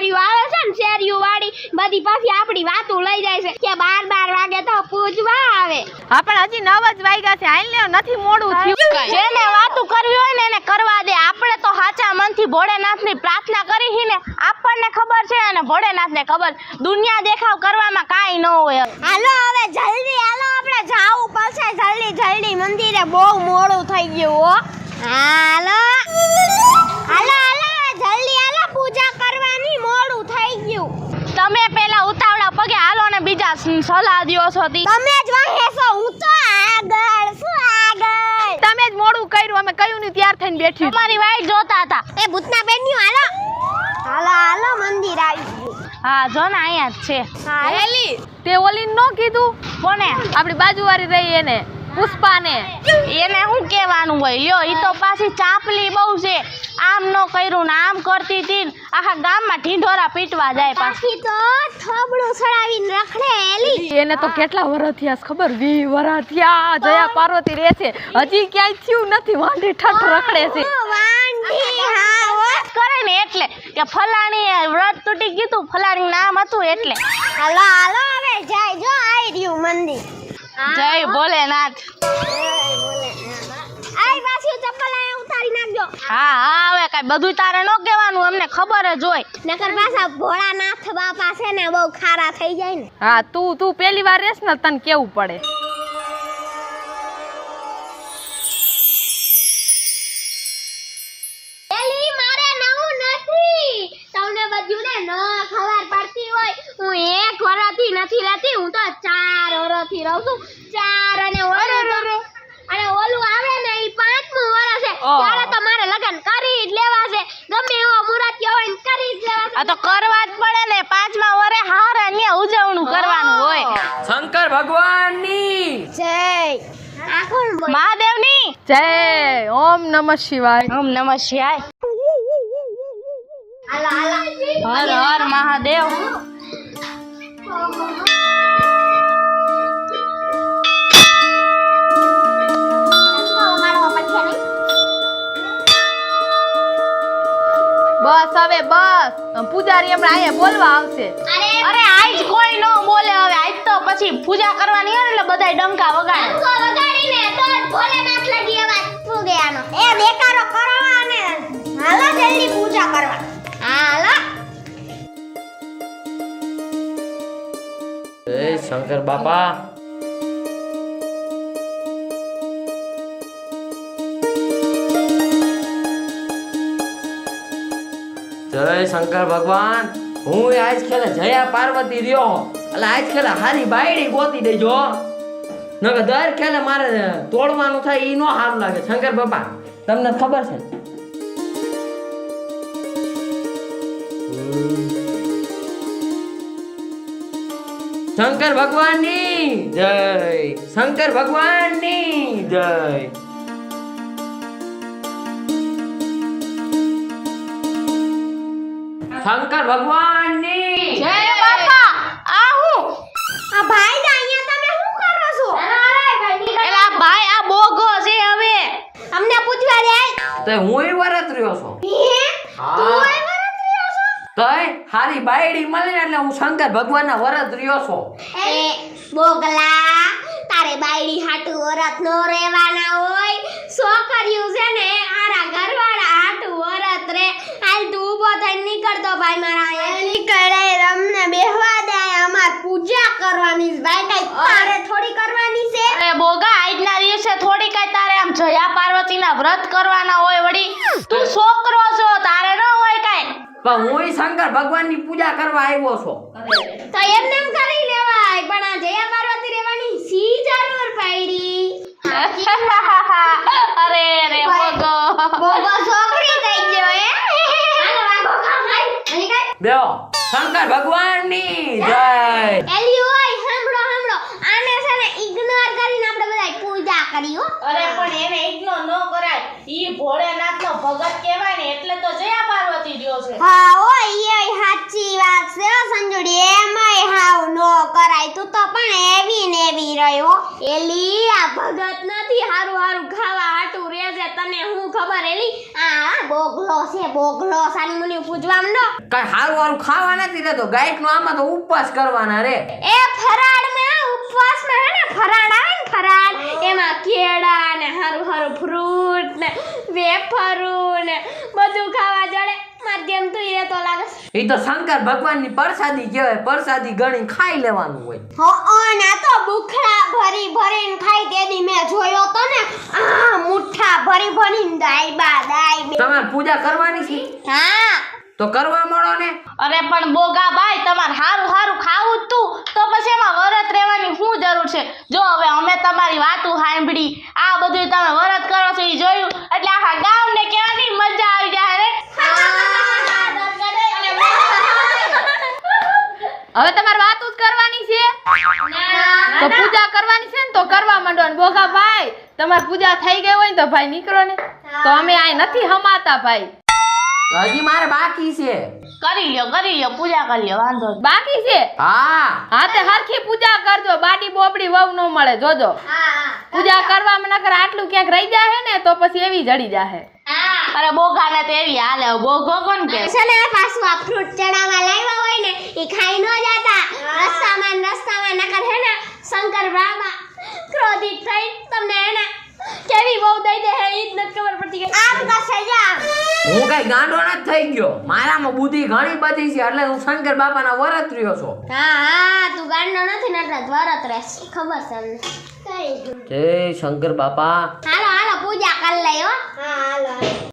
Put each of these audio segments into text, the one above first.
છોકરીઓ આવે છે ને શેરીઓ વાળી બધી પાછી આપણી વાતો લઈ જાય છે કે 12 વાગે તો પૂજવા આવે. હા પણ હજી 9 જ વાગ્યા છે. હાલ ને નથી મોડું થયું. જેને વાતો કરવી હોય ને એને કરવા દે. આપણે તો સાચા મનથી ભોળેનાથની પ્રાર્થના કરી છે ને આપણને ખબર છે અને ભોળેનાથને ખબર. દુનિયા દેખાવ કરવામાં કાંઈ ન હોય. હાલો હવે જલ્દી હાલો, આપણે જાવું પડશે જલ્દી મંદિરે. બહુ મોડું થઈ ગયું હો. હાલો હાલો હાલો જલ્દી હાલો, પૂજા કરવાની મોડું થઈ ગયું. તમે પેલા ઉતાવળા પગે હાલો ને બીજા સલાહ દ્યો છો. તમે જ વાહેસો, હું તો આગળ. તમે જ મોડું કર્યું. અમે કયું ની તૈયાર થઈને બેઠી. તમારી વાઈટ જોતા હતા. એ ભૂતના બેન્યું હાલો મંદિર આવી ગયું. હા જો ને અહીંયા જ છે. હેલી તે ઓલી નો કીધું કોને? આપણી બાજુવાળી રહી એને પુષ્પાને. એને શું કહેવાનું હોય? લ્યો ઈ તો પાછી ચાપલી બહુ છે. આમ નો કર્યું ને આમ કરતી હતી ને આખા ગામમાં ઢીંઢોરા પીટવા જાય. પાછી તો થોબડું સડાવીને રખડે. એલી એને તો કેટલા વર્ષ થયા ખબર? 20 વર્ષ થયા. જયા પાર્વતી રહે છે, હજી ક્યાંય થયું નથી. વાંઢી ઠઠ રખડે છે. વાંઢી હા વાત કરે ને એટલે કે ફલાણી વ્રત તૂટી ગયું, ફલાણી નામ હતું એટલે. હાલો હવે જાય જો આવી રહ્યું મંદિર. જય ભોલેનાથ. આઈ પાછી ચપ્પલ આ ઉતારી નાખજો. હા હવે કાઈ બધું તારે નો કહેવાનું, અમને ખબર જ હોય. નકર પાછા ભોળાનાથ બાપા છે ને બહુ ખારા થઈ જાય ને. હા તું પહેલી વાર રેસ ને તને કેવું પડે. એલી મારે નવું નથી. તમને બધું ને ન ખબર પડતી હોય. હું 1 વર્ષથી નથી રહેતી, હું તો 4 વર્ષથી રહું છું. 4 અને ઓલું આવે ને ઈ 5મું વર્ષ છે. ત્યારે તો મારે લગન કરી જ લેવા છે. ગમે એવો મુરત હોય ને કરી જ લેવા છે. આ તો કરવા જ પડે ને. 5મા વર્ષે હારે ને ઉજવણું કરવાનું હોય. શંકર ભગવાનની જય. આ કોણ બોલે? મહાદેવની જય. ઓમ નમઃ શિવાય. ઓમ નમઃ શિવાય. હર હર મહાદેવ. બસ હવે બસ. પૂજારી હમણાં અહીંયા બોલવા આવશે. અરે આજ કોઈ નો બોલે. હવે આજ તો પછી પૂજા કરવાની હોય ને એટલે બધાય ડંકા વગાડે. ડંકો વગાડીને તો ભોલેનાથ લગી અવાજ ફૂગે આનો. એ દેકારો કરો અને હાલો જલ્દી પૂજા કરવા. હાલો. જય શંકર બાપા. જય શંકર ભગવાન. હું આજ ખેલે જયા પાર્વતી રહ્યો એટલે આજ ખેલે હારી બાયડી ગોતી દેજો. નકર દર ખેલે મારે તોડવાનું થાય ઈ નો સારું લાગે. શંકર બાપા તમને ખબર છે? શંકર ભગવાનની જય. શંકર ભગવાનની જય. શંકર ભગવાનની જય બાપા. આ હું આ ભાઈ ને અહીંયા તમે શું કરો છો? એલા ભાઈ આ બોગો છે. હવે અમને પૂછવા દે. તો હુંય વરત રહ્યો છું. તું એ વરત રહ્યો છો? તઈ હારી બાયડી મળી ને એટલે હું શંકર ભગવાનના વરત રહ્યો છું. એ બોગલા તારે બાયડી હાટુ વરત નો રહેવાના હોય. છોકરીઓ છે ને આરા ઘરવાળા હાટુ વરત રે. હાલ તું ઊભો થઈને નીકળતો ભાઈ મારા. એ નીકળે અમને બેહવા દે. અમાર પૂજા કરવાની છે ભાઈ. કઈ તારે થોડી કરવાની છે? અરે બોગા આજના દિવસે થોડી કઈ તારે આમ જયા પાર્વતીના વ્રત કરવાના હોય. વળી તું છોકરો છો, તારે ન હોય કઈ. પણ હુંય શંકર ભગવાનની પૂજા કરવા આવ્યો છું. તો એમને એમ કરી લેવાય. પણ આ જયા પાર્વતી રહેવાની સી જરૂર પડી? અરે રે બોગો છોકરી થઈ ગયો. હાલો વાગો ખાઈ બેહો. શંકર ભગવાનની જય. એલી ઓય સાંભળો આને છે ને ઇગ્નોર કરીને આપણે બધા પૂજા કરી હો. અરે પણ એને ઇગ્નોર ન કરાય. ઈ ભોળેનાથનો ભગત કહેવાય ને એટલે તો જયા પાર્વતી રહ્યો છે. હા ઓય એ સાચી વાત છે સંજુડી. એમાંય હાવ નો કરાય. તું તો પણ એવી ને એવી રહ્યો. એલી આ ભગત નથી હારું હારું ખાવા હાટું રેજે તને હું ખબર એલી આ બોગલો છે બોગલો સાની મુની પૂજવા માંડો કઈ હારું હારું ખાવા નથી રહેતો ગાયક નો આમાં તો ઉપવાસ કરવાના રે એ ફરાળમાં ઉપવાસમાં હે ને ફરાળ આવે ને ફરાળ એમાં કેળા ને હારું હારું ફ્રૂટ ને વેફરો ને બધું ખાવા જોડે માધ્યમ તો એ તો લાગે એ તો શંકર ભગવાનની પ્રસાદી કહેવાય પ્રસાદી ગણી ખાઈ લેવાનું હોય હો ના તો બુખડા ભરી ભરીને ખાઈ તેદી મેં જોયો તો ને આ મુઠ્ઠા ભરી ભરીને દાઈ તમે પૂજા કરવાની છે હા તો કરવા મળો ને અરે પણ બોગા ભાઈ તમારે હારું હારું ખાવું જ તું તો પછી એમાં વરત રહેવાની શું જરૂર છે જો હવે અમે તમારી વાતું સાંભળી આ બધું તમે વરત કરો છો એ જોયું એટલે આખા ગામને કહેવાની મજા આવી જાય રે હવે તમારે વાતું જ કરવાની છે તો પૂજા કરવાની છે ને તો કરવા માંડો ને બોગા ભાઈ તમારી પૂજા થઈ ગઈ હોય ને તો ભાઈ નીકળો ને તો અમે આ નથી હમાતા ભાઈ હજી મારે બાકી છે કરી લ્યો પૂજા કરી લ્યો વાંધો નહીં. બાકી છે હા તે હરખી પૂજા કરજો બાડી બોબડી વહુ ન મળે જોજો પૂજા કરવામાં નકર આટલું ક્યાંક રહી જાહે ને તો પછી એવી જડી જાહે અરે બોગા ને તો એવી હાલે બોગો કોણ કે છે ને પાછું આ ફ્રૂટ ચડાવવા લાવ્યા હોય ને એ ખાઈ ન જાતા રસ્તામાં નકર હે ને શંકર બાબા ક્રોધિત થઈ તમને હે ને કેવી બહુ દઈ દે હે ઈ જ નથી ખબર પડતી કે આમ કરશે જા હું કઈ ગાંડો નથી થઈ ગયો મારામાં બુદ્ધિ ઘણી બધી છે એટલે હું શંકર બાપાના વરત રહ્યો છું હા તું ગાંડો નથી ને એટલે વરત રહેશ ખબર છે અમને જય શંકર બાપા હાલો પૂજા કરી લઈ હો હા હાલો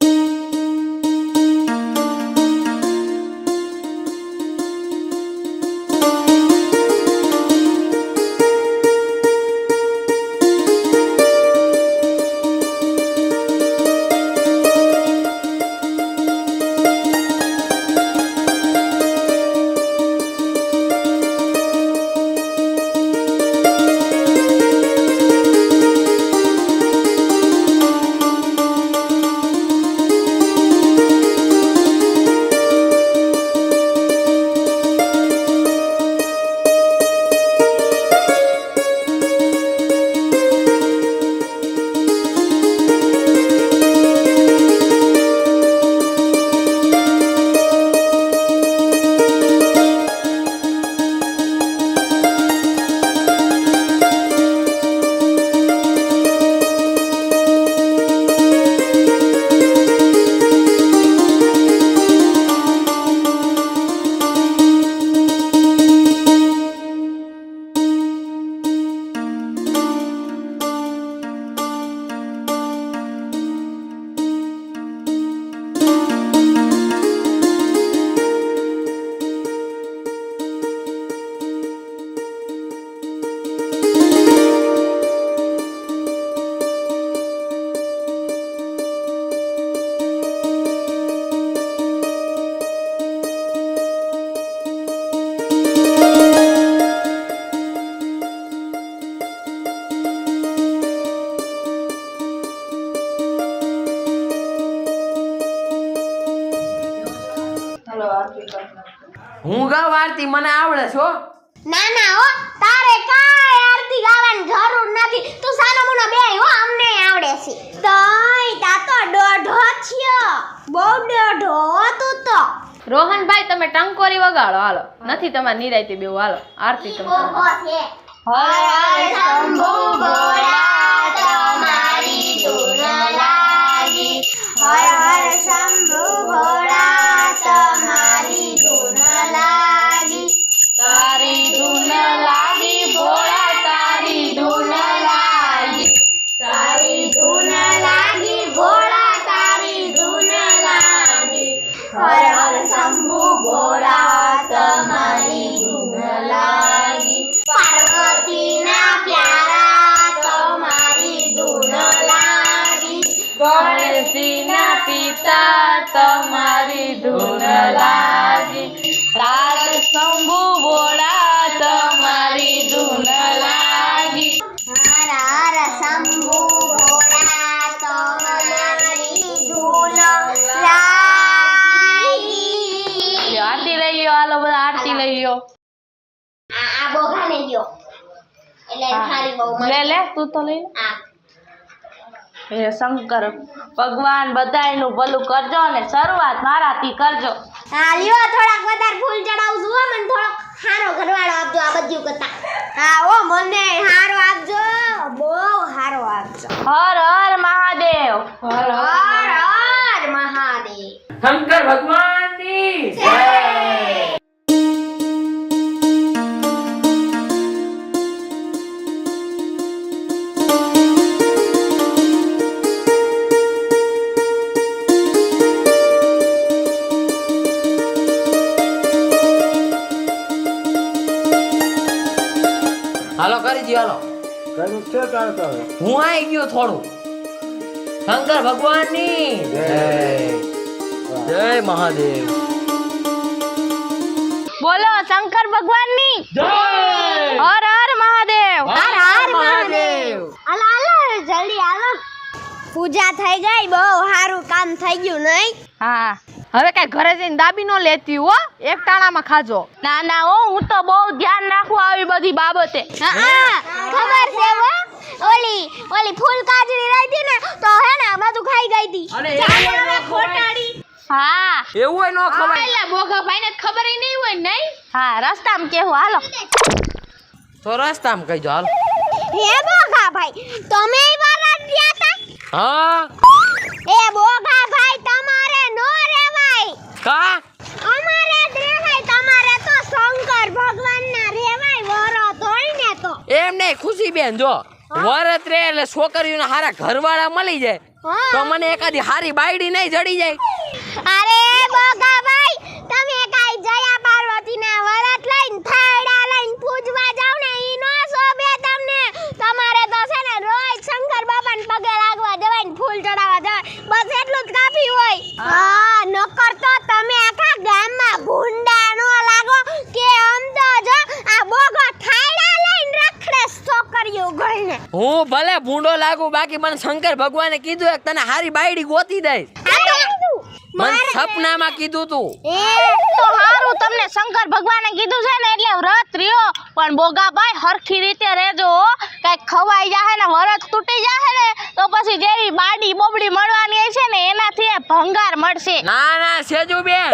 હું ગાવ આરતી મને આવડે છો ના હો તારે કાંઈ આરતી ગાવાની જરૂર નથી તું સાનો મુનો બેહી હો અમને આવડે છે તોય તા તો દોઢો થયો બહુ દોઢો તું તો રોહનભાઈ તમે ટંકોરી વગાડો હાલો નથી તમારે નિરાયતી બેવ હાલો આરતી તમે કરો. ઓહો છે હર હર શંભુ ભોળા તમારી ધૂન લાગી હર હર શંભુ ભોળા તમારી ધૂન લાગી તારી ધૂન લાગી ભોળા તારી ધૂન લાગી તારી ધૂન લાગી ભોળા તારી ધૂન લાગી હર હર શંભુ ભોળા તમારી ધૂન લાગી પાર્વતીના પ્યારા તમારી ધૂન લાગી ગણેશજીના પિતા તમારી ધૂન લાગી તાર શંભુ ભોળા તમારી ધૂન લાગી હર હર શંભુ ભોળા તમારી ધૂન લાગી આરતી લઈ લ્યો હાલો બધા આરતી લઈ લ્યો આ બોઘાને ગયો એટલે હારી બહુ લે લે તું તો લઈ લે. હે શંકર ભગવાન બધાયનું ભલું કરજો ને શરૂઆત મારાથી કરજો. હા લ્યો થોડાક વધારે ફૂલ ચડાવજો મને થોડોક હારો ઘરવાળો આપજો આ બધું કરતા. હા ઓ મને હારો આપજો બહુ હારો આપજો. હર હર મહાદેવ. હર હર મહાદેવ. શંકર ભગવાનની જય. હાલો કરી દો હાલો. હું આવી ગયો થોડું. શંકર ભગવાનની જય. જય મહાદેવ. બોલો શંકર ભગવાનની જય. હર હર મહાદેવ. હર હર મહાદેવ. હાલો હાલો જલ્દી હાલો. પૂજા થઈ ગઈ બહુ સારું કામ થઈ ગયું નહીં. હા હવે કઈ ઘરે જઈને દાબી નો લેતી હો, એક ટાણામાં ખાજો. ના ના હો હું તો બહુ ધ્યાન રાખું આવી બધી બાબતે. હા ખબર છે હો ઓલી ફૂલ કાજરી રહી હતી ને તો હે ને બધું ખાઈ ગઈ હતી. અને ખોટાડી. હા એવું ન ખવાય. એટલે બોગા ભાઈને ખબર નહીં હોય નહીં. હા રસ્તામાં કેવું હાલો. તો રસ્તામાં કહીજો હાલો. હે બોગા ભાઈ તમે વારા ગયા હતા. હા એ બોગા ભાઈ તમારે નો રેવાય. કા અમારે જ રેવાય તમારે તો શંકર ભગવાનના રેવાય વરત હોય ને તો. એમ નહીં ખુશી બેન જો વરત રે એટલે છોકરીઓને હારા ઘરવાળા મળી જાય હા. તો મને એકાદી હારી બાયડી નહીં જડી જાય. અરે બોગા ભાઈ તમે કાઈ જયા પાર્વતીના વરત લઈને થાળા લઈને પૂજવા જાવ ને ઈ નો શોભે તમને. તમારે તો છે ને રોજ શંકર બાપાને પગે લાગવા જવાય ને ફૂલ ચડાવવા જવાય બસ એટલું જ કાફી હોય. હા નકર તો તમે આખા ગામમાં ભૂંડા નો લાગો કે આમ તો જો આ બોગો થાળા લઈને રખડે છોકરીઓ ગઈને. હું ભલે ભૂંડો લાગુ બાકી મને શંકર ભગવાને કીધું કે તને હારી બાયડી ગોતી દઈશ. મને સપનામાં કીધું તું. એ તો હારું તમને શંકર ભગવાને કીધું છે ને એટલે વ્રત રહ્યો પણ બોગાભાઈ હરખી રીતે રહેજો હો. કઈક ખવાઈ જાહે ને વરત તૂટી જાહે ને તો પછી જેવી બાડી બોબડી મળવાની છે ને એનાથી એ ભંગાર મળશે. ના ના સેજુ બેન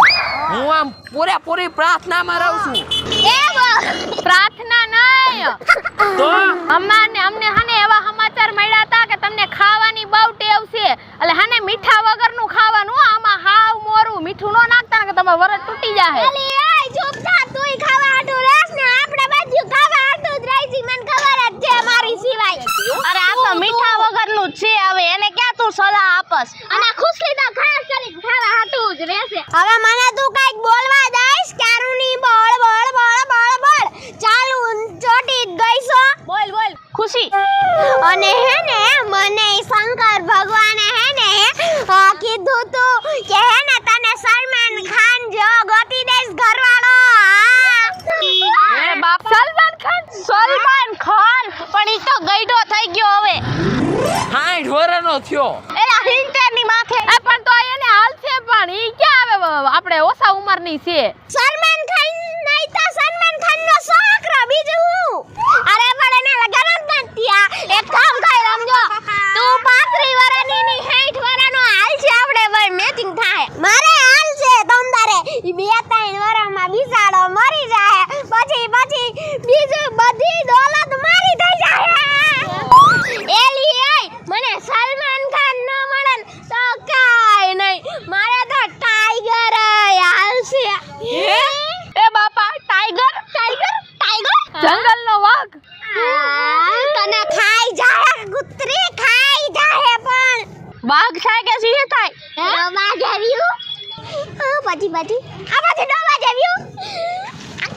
હું આમ પૂરેપૂરી પ્રાર્થનામાં રહું છું. પ્રાર્થના નહીં તો અમને હાને એવા સમાચાર મળ્યા હતા કે તમને ખાવાની બહુ ટેવ છે એટલે હાને મીઠા વગરનું ખાવાનું. આમાં હાવ મોરું મીઠું નો નાખતા ને કે તમારો વરત તૂટી જાહે. અલી એ ચૂપ થા તુંય ખાવા હાટું રહેસ ને આપણે બધું ખાવા હાટું જ રહી છી મને ખબર જ છે મારી સિવાય. અરે આ તો મીઠા વગરનું જ છે હવે એને ક્યાં તું સલાહ આપસ. અને ખુશલી તો ખાસ કરી ખાવા હાટું જ રહેશે. હવે મને તું કઈક બોલવા દઈશ કારુની બોલ બોલ બોલ બોલ બોલ ચાલુ ચોટી ગઈ છો. બોલ બોલ ખુશી. અને હે ને મને શંકર ભગવાને હે ને કીધું તું કે હે ને તને સલમાન ખાન જો ગોતી દઈશ ઘરવાળો. એ બાપા સલમાન ખાન પણ ઈ તો ગઈઢો થઈ ગયો હવે. 60 વર્ષનો થયો. એલા હિંચરની માથે. પણ તો એને હાલ છે પણ ઈ ક્યાં આવે આપણે ઓછા ઉંમરની છે. સલમાન ખાન નહીં તો સલમાન ખાન નો છોકરો બીજું હું. અરે પણ એને લગન જ નથી આ. એક કામ કર સમજો તું 35 વર્ષની ની 60 વર્ષનો હાલ છે આપણે ભાઈ મેચિંગ થાય. મારે હાલ છે તમતારે ઈ 2-3 વર્ષમાં બિસાડો મરી જાય પછી બીજું બધી દોલત મારી થઈ જાય. એલી એ મને સલમાન ખાન ન મળે ને તો કાઈ નહીં મારે તો ટાઈગર હાલ છે. એ બાપા ટાઈગર જંગલનો વાઘ. તને ખાઈ જાય કૂતરી ખાઈ જાય પણ વાઘ થાય કે સિંહ થાય. ડોબા જેવ્યું પછી આ પછી ડોબા જેવ્યું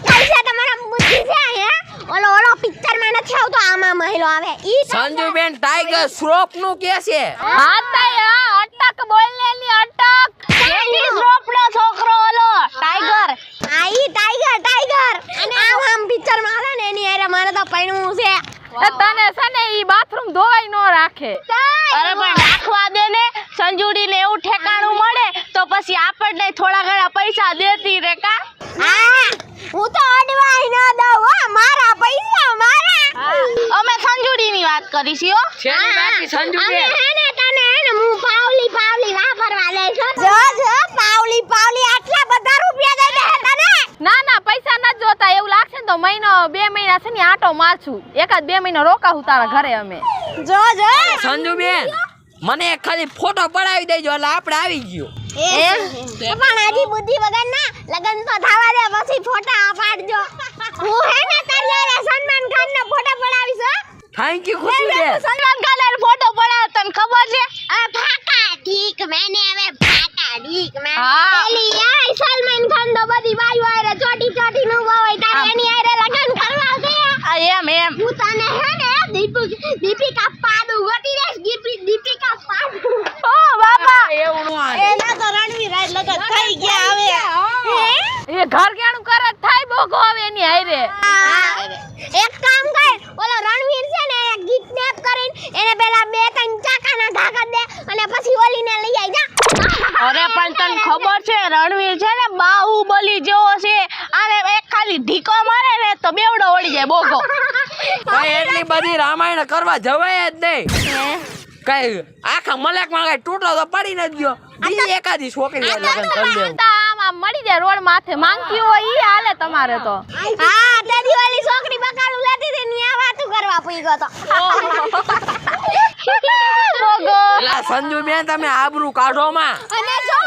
કઈ છે તમારા બુદ્ધિ છે હે ઓલો પિક્ચર માં નથી આવતો આમાં મહિલો આવે ઈ સંજુ બેન ટાઈગર શ્રોફ નું કે છે. હા તાય અટક બોલનેની અટક. એની શ્રોફનો છોકરો ઓલો ટાઈગર. આ ઈ ટાઈગર અને આમ પિક્ચર માં આવે ને એની હારે મારે તો પૈણું છે. તને છે ને ઈ બાથરૂમ ધોવાઈ નો રાખે. અરે પણ રાખવા દે ને સંજુડીને એવું ઠેકાણું મળે તો પછી આપણને થોડા ઘણા પૈસા દેતી રે કા. હા હું તો અડવાઈ ન દઉં હો મારા પૈસા મારા. કરીશ હો. છેલ્લી બાકી સંજુ અમે બેન હે ને તને હે ને હું પાવલી વાપરવા લઈશ. જો પાવલી આટલા બધા રૂપિયા દઈ દે તને. ના પૈસા નથી જોતા. એવું લાગશે ને તો મહિનો 2 મહિના છે ને આટો મારશું. 1-2 મહિના રોકાવું તારા ઘરે અમે. જો સંજુ બેન મને એક ખાલી ફોટો પડાવી દેજો એટલે આપણે આવી ગયો. પણ હજી બુદ્ધિ વગર ના લગન તો થવા દે પછી ફોટા પાડજો. હું હે ને તારે સલમાન ખાન નો ફોટો પડાવીશ હો. થેન્ક યુ ખુશી બેન. સલમાન ખાન નો ફોટો પડાવ તને ખબર છે? આ ફાકા ઠીક મેને હવે ફાકા ઠીક મેને. હા. પેલી આય સલમાન ખાન તો બધી બાયું આરે ચોટી નું હોય તારે એની આરે લગન કરવા છે. એમ હું તને હે ને દીપિકા પાડુ ગોતી દેશ દીપિકા પાડુ. ઓ બાપા એવું નો હાલે. એના તો રણવીર રાજ લગન થઈ ગયા હવે. એ ઘર કેણું કરે થાય બોગો હવે એની હારે. એક કામ કર ઓલો રણવીર છે ને એક કિડનેપ કરીને એને પેલા 2-3 ચાકાના ઘા કરી દે અને પછી ઓલીને લઈ આઈ જા. અરે પણ તને ખબર છે રણવીર છે ને બાહુબલી જેવો છે અને એક ખાલી ઢીકો મારે ને તો બેવડો ઓળી જાય બોગો. કઈ એટલી બધી રામાયણ કરવા જવાય જ નહીં. કઈ આખા મલેકમાં કઈ તૂટો તો પડી ન ગયો. બીજી એકાદી છોકરી હોય લગન કરી દેવું. આમ મળી જાય રોડ માથે માંગતી હોય ઈ હાલે તમારે તો. હા તે દીવાલી છોકરી બકાલું લેતી હતી ને આ વાતું કરવા પૂઈ તો. બોગો એલા સંજુ બેન તમે આબરૂ કાઢો માં. અને જો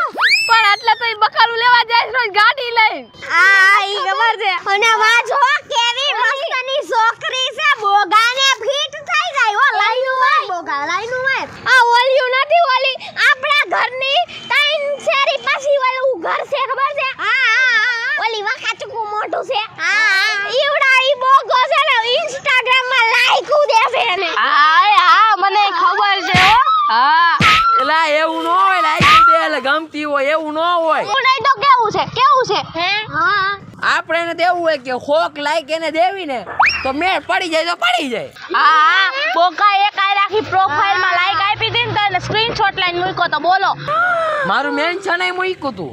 પણ એટલે તો ઈ બકાલું લેવા જાય રોજ ગાડી લઈને. આ ઈ ખબર છે અને વા જો કેવી મસ્તની છોકરી છે બોગાને ફિટ થઈ જાય ઓ લાઈનું હોય બોગા લાઈનું હોય. આ ઓલિયું નથી ઓલી આપણા ઘરની 3 શેરી પાછી ઓલું ઘર છે ખબર છે? હા ઓલી વાખાચુકુ મોટું છે. હા ઈવડા ઈ બોગો છે ને ઇન્સ્ટાગ્રામ માં લાઈક દે છે એને. હા મને ખબર છે હો. હા એલા એવું ન હોય લાઈક દે એટલે ગમતી હોય એવું ન હોય. હું નહીં તો કેવું છે હે હા આપણે એને દેવું હોય કે હોક લાઈક એને દેવી ને તો મેળ પડી જાય તો પડી જાય. હા બોગા એક આ રાખી પ્રોફાઇલ માં લાઈક આપી દીધી ને તને સ્ક્રીનશોટ લઈને મૂક્યો તો બોલો. મારું મેન્શન એ મૂક્યું તું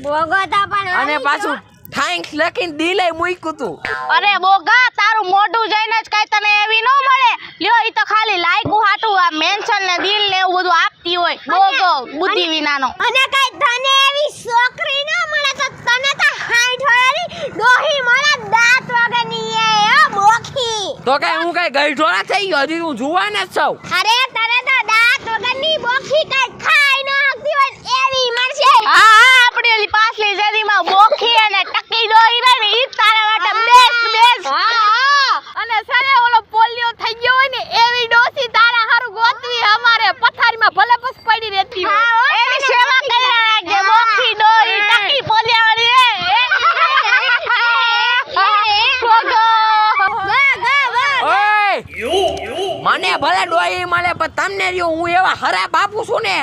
બોગો તો પણ અને પાછું થેન્ક્સ લખીને દિલે મૂક્યું તું. અરે બોગા તારું મોઢું જોઈને જ કઈ તને એવી ન મળે. લ્યો ઈ તો ખાલી લાઈક હાટું આ મેન્શન ને દિલ ને એવું બધું આપતી હોય બોગો બુદ્ધિ વિનાનો. અને કઈ તને એવી છોકરી ન મળે તો તને તો 60 વાળી ડોહી મળે દાંત વગરની એ બોખી. તો કઈ હું કઈ ગઈઢો ના થઈ ગયો હજી હું જુવાન જ છું. અરે તને તો દાંત વગરની બોખી કઈ ખાઈ ન હકતી હોય ને એવી મળશે. હા આપણી ઓલી પાછલી શેરીમાં બોખી અને ટકી ડોહી રહી ને ઈ જ તારા માટે બેસ્ટ. હા અને સને ઓલો પોલિયો થઈ ગયો હોય ને એવી ડોસી તારા હારું ગોતવી અમારે પથારીમાં ભલે બસ પડી રહેતી હોય. એની સેવા કરી રાખજે બોખી ડોહી ટકી પોલિયાવાળી ઓય મને ભલે ડોહી મળે પણ તમને રહ્યો હું એવા ખરાબ આપું છું ને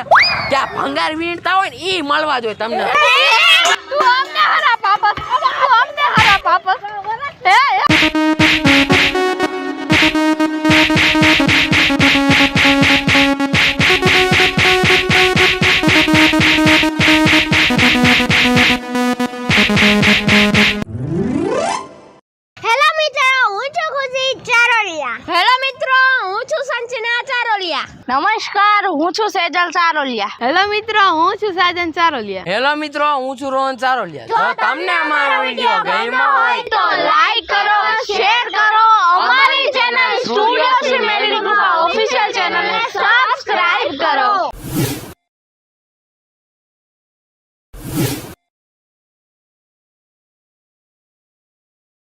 ત્યાં ભંગાર વીણતા હોય ને ઈ મળવા જોઈએ તમને. તું અમને હરા પાપસ તું અમને હરા પાપસ હે હેલો મિત્રો હું છું ખુશી ચારોલિયા. હેલો મિત્રો હું છું સંચના ચારોલિયા. નમસ્કાર હું છું સેજલ સારોલિયા. હેલો મિત્રો હું છું સાજન ચારોલિયા. હેલો મિત્રો હું છું રોહન ચારોલિયા. જો તમને અમારો વિડિયો ગમ્યો હોય તો લાઈક કરો શેર કરો અમારી ચેનલ સ્ટુડિયો